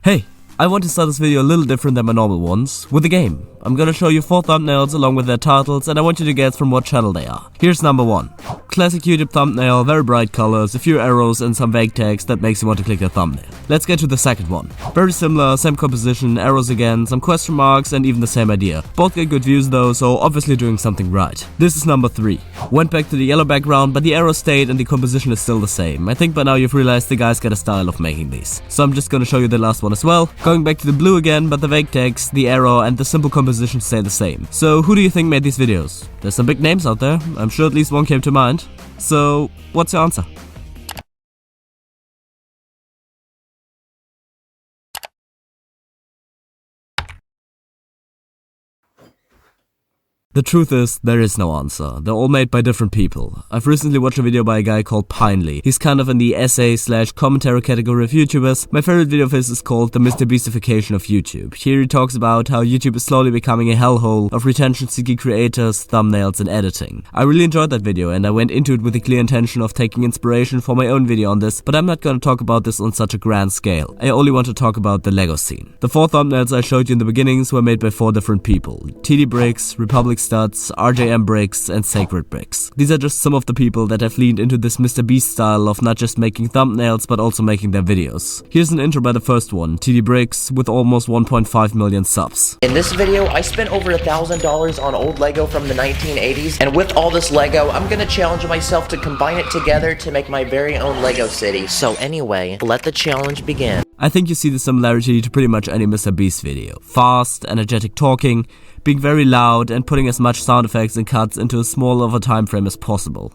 Hey, I want to start this video a little different than my normal ones, with a game. I'm gonna show you 4 thumbnails along with their titles, and I want you to guess from what channel they are. Here's number 1. Classic YouTube thumbnail, very bright colors, a few arrows and some vague text that makes you want to click the thumbnail. Let's get to the second one. Very similar, same composition, arrows again, some question marks and even the same idea. Both get good views though, so obviously doing something right. This is number 3. Went back to the yellow background, but the arrow stayed and the composition is still the same. I think by now you've realized the guy's got a style of making these. So I'm just gonna show you the last one as well. Going back to the blue again, but the vague text, the arrow and the simple composition stay the same. So who do you think made these videos? There's some big names out there. I'm sure at least one came to mind. So what's your answer? The truth is, there is no answer. They're all made by different people. I've recently watched a video by a guy called Pinely. He's kind of in the essay/commentary category of YouTubers. My favorite video of his is called the MrBeast-ification of YouTube. Here he talks about how YouTube is slowly becoming a hellhole of retention-seeking creators, thumbnails and editing. I really enjoyed that video and I went into it with the clear intention of taking inspiration for my own video on this, but I'm not gonna talk about this on such a grand scale. I only want to talk about the Lego scene. The 4 thumbnails I showed you in the beginnings were made by 4 different people. TD-bricks, Republic Studs, RJM-bricks and sacredbricks. These are just some of the people that have leaned into this MrBeast style of not just making thumbnails but also making their videos. Here's an intro by the first one, TD-bricks, with almost 1.5 million subs. In this video, I spent over $1,000 on old Lego from the 1980s, and with all this Lego, I'm gonna challenge myself to combine it together to make my very own Lego city. So anyway, let the challenge begin. I think you see the similarity to pretty much any MrBeast video. Fast, energetic talking, being very loud and putting as much sound effects and cuts into as small of a time frame as possible.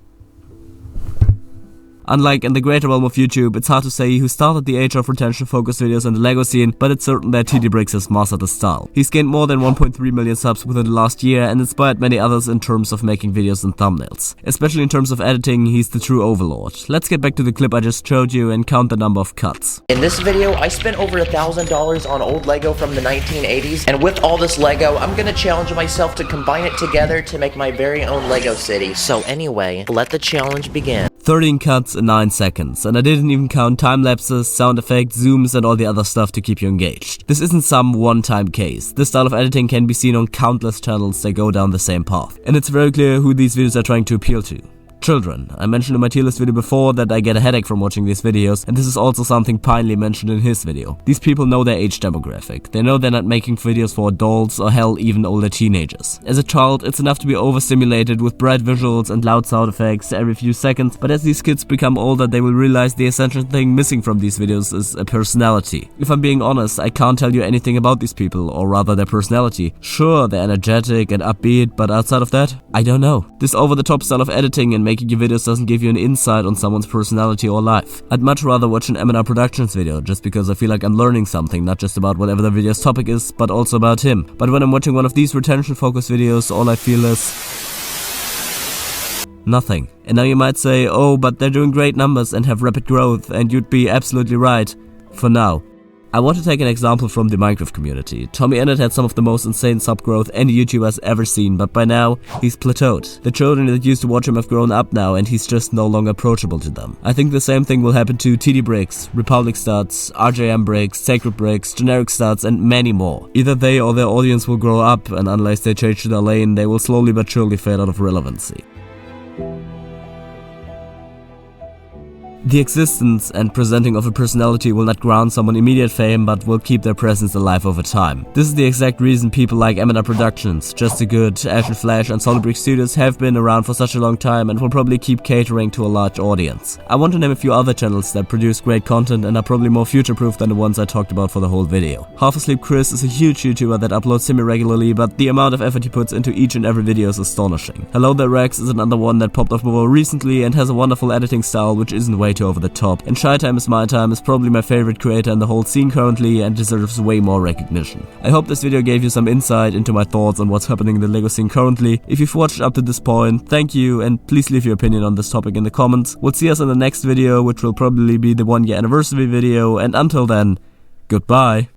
Unlike in the greater realm of YouTube, it's hard to say who started the age of retention-focused videos in the Lego scene, but it's certain that TD-bricks has mastered the style. He's gained more than 1.3 million subs within the last year and inspired many others in terms of making videos and thumbnails. Especially in terms of editing, he's the true overlord. Let's get back to the clip I just showed you and count the number of cuts. In this video, I spent over $1,000 on old Lego from the 1980s, and with all this Lego, I'm gonna challenge myself to combine it together to make my very own Lego city. So anyway, let the challenge begin. 13 cuts in 9 seconds, and I didn't even count time lapses, sound effects, zooms and all the other stuff to keep you engaged. This isn't some one-time case. This style of editing can be seen on countless channels that go down the same path. And it's very clear who these videos are trying to appeal to. Children. I mentioned in my tier list video before that I get a headache from watching these videos, and this is also something Pinely mentioned in his video. These people know their age demographic. They know they're not making videos for adults or hell even older teenagers. As a child, it's enough to be overstimulated with bright visuals and loud sound effects every few seconds, but as these kids become older, they will realize the essential thing missing from these videos is a personality. If I'm being honest, I can't tell you anything about these people, or rather their personality. Sure, they're energetic and upbeat, but outside of that, I don't know. This over-the-top style of editing and making your videos doesn't give you an insight on someone's personality or life. I'd much rather watch an MrBeast-ification video just because I feel like I'm learning something, not just about whatever the video's topic is, but also about him. But when I'm watching one of these retention-focused videos, all I feel is nothing. And now you might say, oh, but they're doing great numbers and have rapid growth, and you'd be absolutely right. For now. I want to take an example from the Minecraft community. Tommy had some of the most insane sub growth any YouTuber has ever seen, but by now, he's plateaued. The children that used to watch him have grown up now and he's just no longer approachable to them. I think the same thing will happen to TD-bricks, Republic Studs, RJM-bricks, sacredbricks, generic studs and many more. Either they or their audience will grow up, and unless they change their lane, they will slowly but surely fade out of relevancy. The existence and presenting of a personality will not grant someone immediate fame, but will keep their presence alive over time. This is the exact reason people like MrBeast-ification, Just a Good, ashnflash and solidbrix studios have been around for such a long time and will probably keep catering to a large audience. I want to name a few other channels that produce great content and are probably more future-proof than the ones I talked about for the whole video. Half Asleep Chris is a huge YouTuber that uploads semi-regularly, but the amount of effort he puts into each and every video is astonishing. HelloThereRex is another one that popped off more recently and has a wonderful editing style which isn't way too over the top, and SHYTIMEismyTIME is probably my favorite creator in the whole scene currently and deserves way more recognition. I hope this video gave you some insight into my thoughts on what's happening in the Lego scene currently. If you've watched up to this point, thank you, and please leave your opinion on this topic in the comments. We'll see us in the next video, which will probably be the 1-year anniversary video, and until then, goodbye.